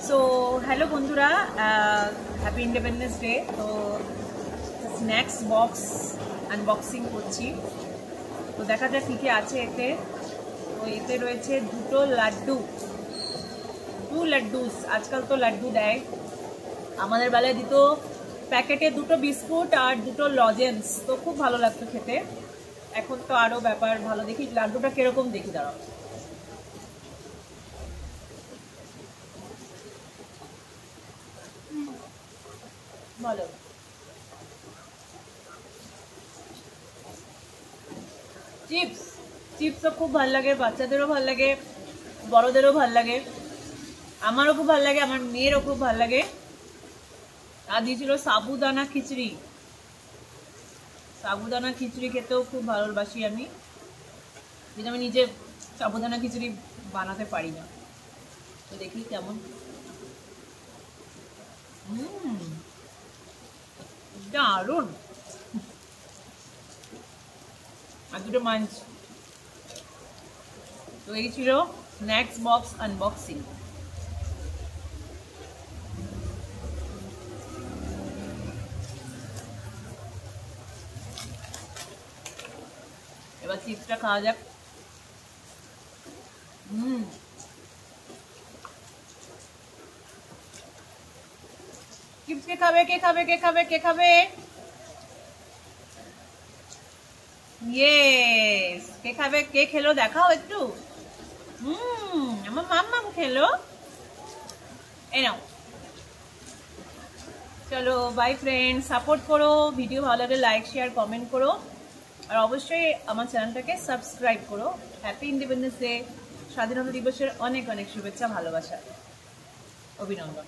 So hello বন্ধুরা, happy independence day. তো snacks box unboxing করছি। তো দেখা যাক কী কী আছে এতে। তো এতে রয়েছে দুটো লাড্ডু, লাড্ডুস। আজকাল তো লাড্ডু দেয়, আমাদের বেলায় দিত প্যাকেটে দুটো বিস্কুট আর দুটো লজেন্স। তো খুব ভালো লাগতো খেতে। এখন তো আরও ব্যাপার ভালো। দেখি লাড্ডুটা কিরকম, দেখি দাঁড়াও। বলো। চিপস, চিপসও খুব ভাল লাগে, বাচ্চাদেরও ভাল লাগে, বড়দেরও ভাল লাগে, আমারও খুব ভাল লাগে, আমার মেয়েরও খুব ভাল লাগে। আর দিয়েছিল সাবুদানা খিচুড়ি। সাবুদানা খিচুড়ি খেতেও খুব ভালোবাসি আমি, কিন্তু আমি নিজে সাবুদানা খিচুড়ি বানাতে পারি না। তো দেখি কেমন। দারুণ। আর দুটো মাঞ্চ। তো এই ছিল স্ন্যাক্স বক্স আনবক্সিং। এবার চিপসটা খাওয়া যাক। চিপস কে খাবে, কে খাবে, কে খাবে, কে খাবে? ইয়েস, কে খাবে, কে খেলো দেখাও একটু। আমার মাম্মাম খেলো। এই নাও। চলো বাই ফ্রেন্ড, সাপোর্ট করো, ভিডিও ভালো লাগলে লাইক শেয়ার কমেন্ট করো, আর অবশ্যই আমার চ্যানেলটাকে সাবস্ক্রাইব করো। হ্যাপি ইন্ডিপেন্ডেন্স ডে, স্বাধীনতা দিবসের অনেক অনেক শুভেচ্ছা, ভালোবাসা, অভিনন্দন।